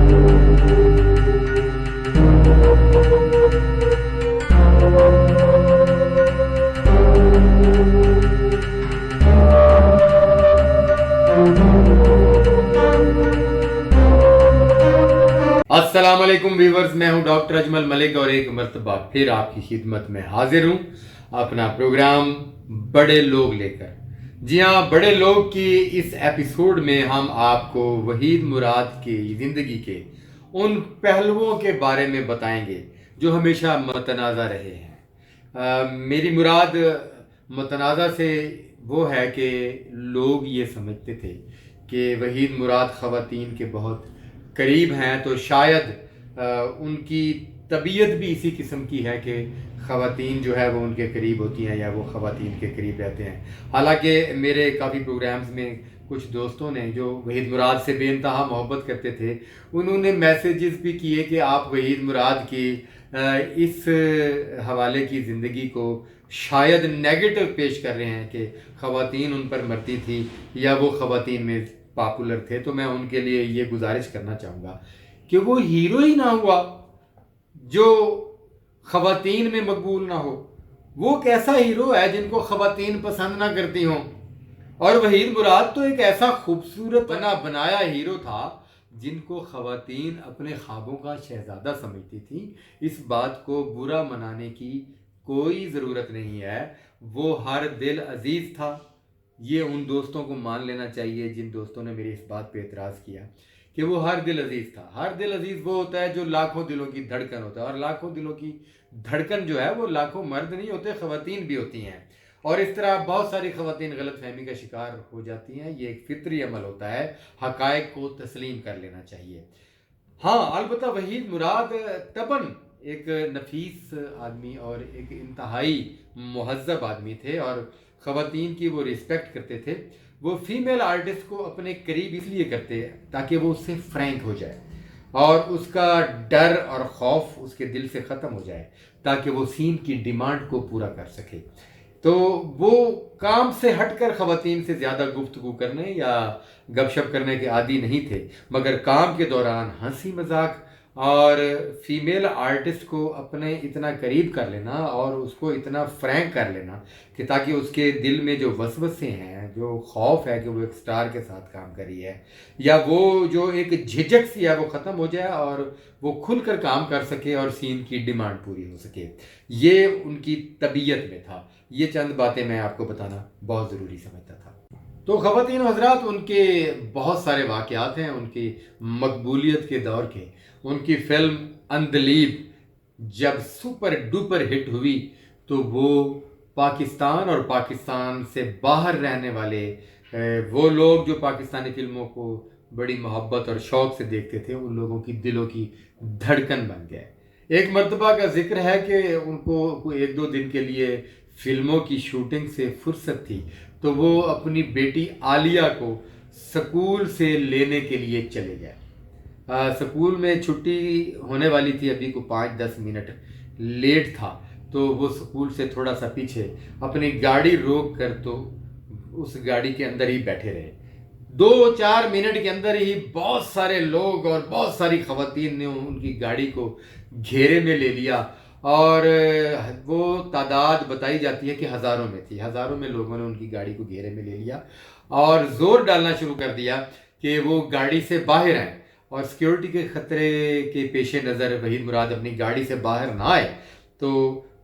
السلام علیکم ویورز، میں ہوں ڈاکٹر اجمل ملک اور ایک مرتبہ پھر آپ کی خدمت میں حاضر ہوں اپنا پروگرام بڑے لوگ لے کر۔ جی ہاں، بڑے لوگ کی اس ایپیسوڈ میں ہم آپ کو وحید مراد کی زندگی کے ان پہلوؤں کے بارے میں بتائیں گے جو ہمیشہ متنازع رہے ہیں۔ میری مراد متنازع سے وہ ہے کہ لوگ یہ سمجھتے تھے کہ وحید مراد خواتین کے بہت قریب ہیں، تو شاید ان کی طبیعت بھی اسی قسم کی ہے کہ خواتین جو ہے وہ ان کے قریب ہوتی ہیں یا وہ خواتین کے قریب رہتے ہیں۔ حالانکہ میرے کافی پروگرامز میں کچھ دوستوں نے جو وحید مراد سے بے انتہا محبت کرتے تھے، انہوں نے میسیجز بھی کیے کہ آپ وحید مراد کی اس حوالے کی زندگی کو شاید نیگیٹو پیش کر رہے ہیں کہ خواتین ان پر مرتی تھی یا وہ خواتین میں پاپولر تھے۔ تو میں ان کے لیے یہ گزارش کرنا چاہوں گا کہ وہ ہیرو ہی نہ ہوا جو خواتین میں مقبول نہ ہو۔ وہ کیسا ہیرو ہے جن کو خواتین پسند نہ کرتی ہوں؟ اور وحید مراد تو ایک ایسا خوبصورت بنایا ہیرو تھا جن کو خواتین اپنے خوابوں کا شہزادہ سمجھتی تھی۔ اس بات کو برا منانے کی کوئی ضرورت نہیں ہے، وہ ہر دل عزیز تھا۔ یہ ان دوستوں کو مان لینا چاہیے جن دوستوں نے میری اس بات پہ اعتراض کیا کہ وہ ہر دل عزیز تھا۔ ہر دل عزیز وہ ہوتا ہے جو لاکھوں دلوں کی دھڑکن ہوتا ہے، اور لاکھوں دلوں کی دھڑکن جو ہے وہ لاکھوں مرد نہیں ہوتے، خواتین بھی ہوتی ہیں، اور اس طرح بہت ساری خواتین غلط فہمی کا شکار ہو جاتی ہیں۔ یہ ایک فطری عمل ہوتا ہے، حقائق کو تسلیم کر لینا چاہیے۔ ہاں، البتہ وحید مراد طبعاً ایک نفیس آدمی اور ایک انتہائی مہذب آدمی تھے، اور خواتین کی وہ رسپیکٹ کرتے تھے۔ وہ فیمیل آرٹسٹ کو اپنے قریب اس لیے کرتے ہیں تاکہ وہ اس سے فرینک ہو جائے اور اس کا ڈر اور خوف اس کے دل سے ختم ہو جائے تاکہ وہ سین کی ڈیمانڈ کو پورا کر سکے۔ تو وہ کام سے ہٹ کر خواتین سے زیادہ گفتگو کرنے یا گپ شپ کرنے کے عادی نہیں تھے، مگر کام کے دوران ہنسی مذاق اور فیمیل آرٹسٹ کو اپنے اتنا قریب کر لینا اور اس کو اتنا فرینک کر لینا کہ تاکہ اس کے دل میں جو وسوسے ہیں، جو خوف ہے کہ وہ ایک سٹار کے ساتھ کام کری ہے، یا وہ جو ایک جھجک سی ہے، وہ ختم ہو جائے اور وہ کھل کر کام کر سکے اور سین کی ڈیمانڈ پوری ہو سکے۔ یہ ان کی طبیعت میں تھا۔ یہ چند باتیں میں آپ کو بتانا بہت ضروری سمجھتا تھا۔ تو خواتین و حضرات، ان کے بہت سارے واقعات ہیں ان کی مقبولیت کے دور کے۔ ان کی فلم اندلیب جب سپر ڈوپر ہٹ ہوئی تو وہ پاکستان اور پاکستان سے باہر رہنے والے وہ لوگ جو پاکستانی فلموں کو بڑی محبت اور شوق سے دیکھتے تھے، ان لوگوں کی دلوں کی دھڑکن بن گئے۔ ایک مرتبہ کا ذکر ہے کہ ان کو ایک دو دن کے لیے فلموں کی شوٹنگ سے فرصت تھی، تو وہ اپنی بیٹی عالیہ کو سکول سے لینے کے لیے چلے گئے۔ سکول میں چھٹی ہونے والی تھی، ابھی کو 5-10 منٹ لیٹ تھا، تو وہ سکول سے تھوڑا سا پیچھے اپنی گاڑی روک کر تو اس گاڑی کے اندر ہی بیٹھے رہے۔ 2-4 منٹ کے اندر ہی بہت سارے لوگ اور بہت ساری خواتین نے ان کی گاڑی کو گھیرے میں لے لیا، اور وہ تعداد بتائی جاتی ہے کہ ہزاروں میں تھی۔ ہزاروں میں لوگوں نے ان کی گاڑی کو گھیرے میں لے لیا اور زور ڈالنا شروع کر دیا کہ وہ گاڑی سے باہر آئیں، اور سیکیورٹی کے خطرے کے پیش نظر وحید مراد اپنی گاڑی سے باہر نہ آئے تو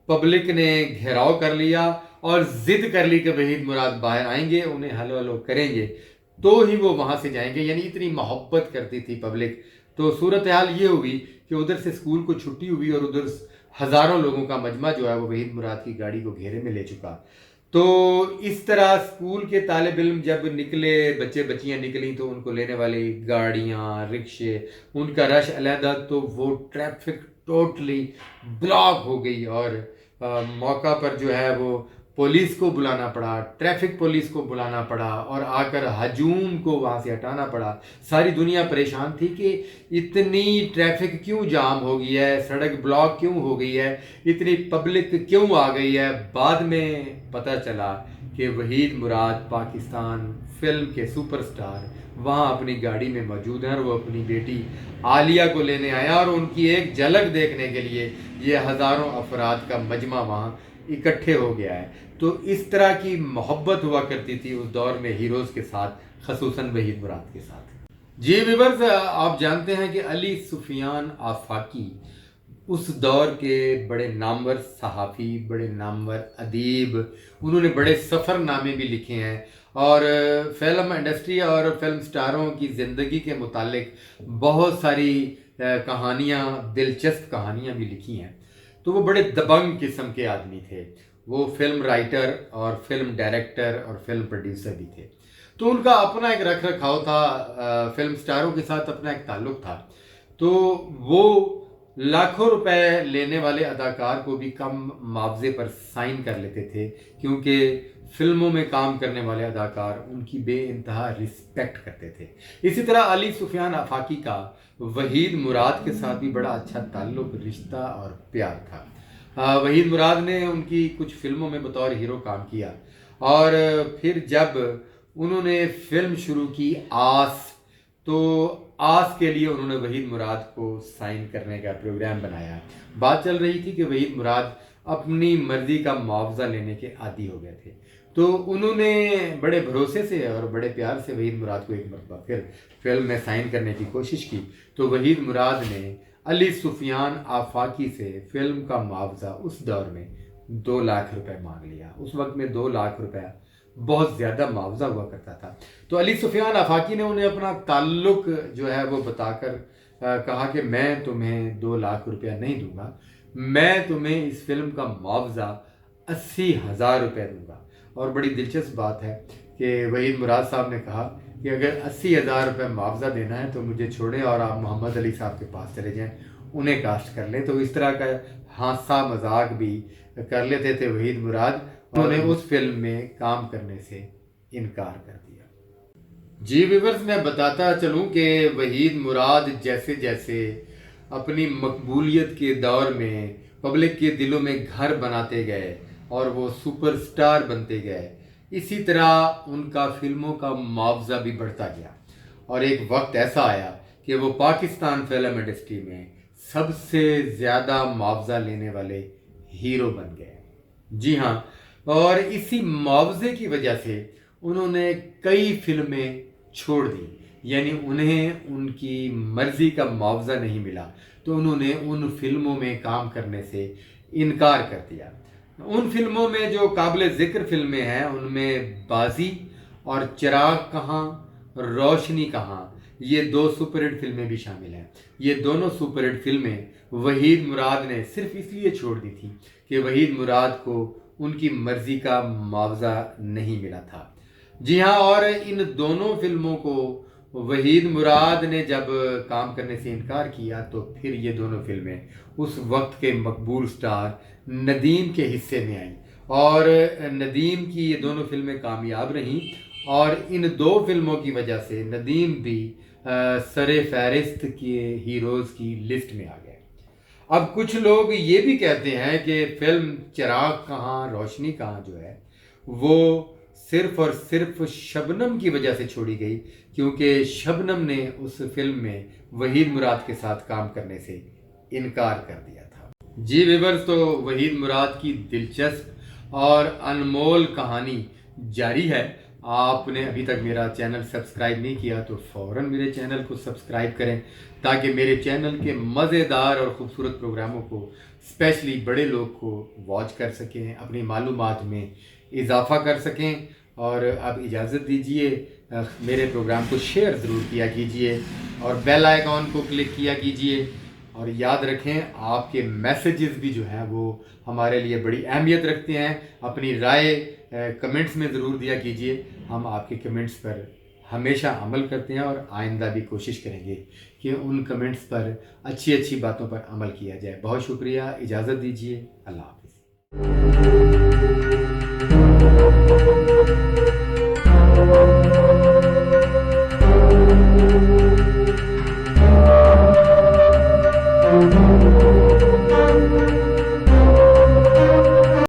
پبلک نے گھیراؤ کر لیا اور ضد کر لی کہ وحید مراد باہر آئیں گے، انہیں ہلو ہلو کریں گے تو ہی وہ وہاں سے جائیں گے۔ یعنی اتنی محبت کرتی تھی پبلک۔ تو صورتحال یہ ہوئی کہ ادھر سے اسکول کو چھٹی ہوئی اور ادھر ہزاروں لوگوں کا مجمع جو ہے وہ وحید مراد کی گاڑی کو گھیرے میں لے چکا۔ تو اس طرح اسکول کے طالب علم جب نکلے، بچے بچیاں نکلیں، تو ان کو لینے والی گاڑیاں، رکشے، ان کا رش علیحدہ، تو وہ ٹریفک ٹوٹلی بلاک ہو گئی، اور موقع پر جو ہے وہ پولیس کو بلانا پڑا، ٹریفک پولیس کو بلانا پڑا، اور آ کر ہجوم کو وہاں سے ہٹانا پڑا۔ ساری دنیا پریشان تھی کہ اتنی ٹریفک کیوں جام ہو گئی ہے، سڑک بلاک کیوں ہو گئی ہے، اتنی پبلک کیوں آ گئی ہے۔ بعد میں پتہ چلا کہ وحید مراد پاکستان فلم کے سپر سٹار وہاں اپنی گاڑی میں موجود ہیں اور وہ اپنی بیٹی عالیہ کو لینے آیا اور ان کی ایک جھلک دیکھنے کے لیے یہ ہزاروں افراد کا مجمع وہاں اکٹھے ہو گیا ہے۔ تو اس طرح کی محبت ہوا کرتی تھی اس دور میں ہیروز کے ساتھ، خصوصاً وحید مراد کے ساتھ۔ جی ویورز، آپ جانتے ہیں کہ علی سفیان آفاقی اس دور کے بڑے نامور صحافی، بڑے نامور ادیب، انہوں نے بڑے سفر نامے بھی لکھے ہیں اور فلم انڈسٹری اور فلم سٹاروں کی زندگی کے متعلق بہت ساری کہانیاں، دلچسپ کہانیاں بھی لکھی ہیں۔ تو وہ بڑے دبنگ قسم کے آدمی تھے، وہ فلم رائٹر اور فلم ڈائریکٹر اور فلم پروڈیوسر بھی تھے۔ تو ان کا اپنا ایک رکھ رکھاؤ تھا، فلم سٹاروں کے ساتھ اپنا ایک تعلق تھا۔ تو وہ لاکھوں روپے لینے والے اداکار کو بھی کم معاوضے پر سائن کر لیتے تھے، کیونکہ فلموں میں کام کرنے والے اداکار ان کی بے انتہا رسپیکٹ کرتے تھے۔ اسی طرح علی سفیان آفاقی کا وحید مراد کے ساتھ بھی بڑا اچھا تعلق، رشتہ اور پیار تھا۔ وحید مراد نے ان کی کچھ فلموں میں بطور ہیرو کام کیا اور پھر جب انہوں نے فلم شروع کی آس، تو آس کے لیے انہوں نے وحید مراد کو سائن کرنے کا پروگرام بنایا۔ بات چل رہی تھی کہ وحید مراد اپنی مرضی کا معاوضہ لینے کے عادی ہو گئے تھے، تو انہوں نے بڑے بھروسے سے اور بڑے پیار سے وحید مراد کو ایک مرتبہ پھر فلم میں سائن کرنے کی کوشش کی۔ تو وحید مراد نے علی سفیان آفاقی سے فلم کا معاوضہ اس دور میں 2 لاکھ روپے مانگ لیا۔ اس وقت میں 2 لاکھ روپے بہت زیادہ معاوضہ ہوا کرتا تھا۔ تو علی سفیان آفاقی نے انہیں اپنا تعلق جو ہے وہ بتا کر کہا کہ میں تمہیں 2 لاکھ روپیہ نہیں دوں گا، میں تمہیں اس فلم کا معاوضہ 80,000 روپے دوں گا۔ اور بڑی دلچسپ بات ہے کہ وحید مراد صاحب نے کہا کہ اگر 80,000 روپے معاوضہ دینا ہے تو مجھے چھوڑیں اور آپ محمد علی صاحب کے پاس چلے جائیں، انہیں کاسٹ کر لیں۔ تو اس طرح کا ہانسا مذاق بھی کر لیتے تھے وحید مراد۔ انہوں نے اس فلم میں کام کرنے سے انکار کر دیا۔ جی ویورز، میں بتاتا چلوں کہ وحید مراد جیسے جیسے اپنی مقبولیت کے دور میں پبلک کے دلوں میں گھر بناتے گئے اور وہ سپر سٹار بنتے گئے، اسی طرح ان کا فلموں کا معاوضہ بھی بڑھتا گیا اور ایک وقت ایسا آیا کہ وہ پاکستان فلم انڈسٹری میں سب سے زیادہ معاوضہ لینے والے ہیرو بن گئے۔ جی ہاں، اور اسی معاوضے کی وجہ سے انہوں نے کئی فلمیں چھوڑ دی، یعنی انہیں ان کی مرضی کا معاوضہ نہیں ملا تو انہوں نے ان فلموں میں کام کرنے سے انکار کر دیا۔ ان فلموں میں جو قابل ذکر فلمیں ہیں ان میں بازی اور چراغ کہاں، روشنی کہاں، یہ 2 سپر ہٹ فلمیں بھی شامل ہیں۔ یہ دونوں سپر ہٹ فلمیں وحید مراد نے صرف اس لیے چھوڑ دی تھی کہ وحید مراد کو ان کی مرضی کا معاوضہ نہیں ملا تھا۔ جی ہاں، اور ان دونوں فلموں کو وحید مراد نے جب کام کرنے سے انکار کیا تو پھر یہ دونوں فلمیں اس وقت کے مقبول سٹار ندیم کے حصے میں آئیں اور ندیم کی یہ دونوں فلمیں کامیاب رہیں اور ان 2 فلموں کی وجہ سے ندیم بھی سر فہرست کے ہیروز کی لسٹ میں آ گئے۔ اب کچھ لوگ یہ بھی کہتے ہیں کہ فلم چراغ کہاں روشنی کہاں جو ہے وہ صرف اور صرف شبنم کی وجہ سے چھوڑی گئی، کیونکہ شبنم نے اس فلم میں وحید مراد کے ساتھ کام کرنے سے انکار کر دیا تھا۔ جی ویورز، تو وحید مراد کی دلچسپ اور انمول کہانی جاری ہے۔ آپ نے ابھی تک میرا چینل سبسکرائب نہیں کیا تو فوراً میرے چینل کو سبسکرائب کریں تاکہ میرے چینل کے مزیدار اور خوبصورت پروگراموں کو اسپیشلی بڑے لوگ کو واچ کر سکیں، اپنی معلومات میں اضافہ کر سکیں۔ اور اب اجازت دیجئے، میرے پروگرام کو شیئر ضرور کیا کیجئے اور بیل آئیکن کو کلک کیا کیجئے، اور یاد رکھیں آپ کے میسیجز بھی جو ہیں وہ ہمارے لیے بڑی اہمیت رکھتے ہیں۔ اپنی رائے کمنٹس میں ضرور دیا کیجئے، ہم آپ کے کمنٹس پر ہمیشہ عمل کرتے ہیں اور آئندہ بھی کوشش کریں گے کہ ان کمنٹس پر اچھی باتوں پر عمل کیا جائے۔ بہت شکریہ، اجازت دیجئے، اللہ حافظ۔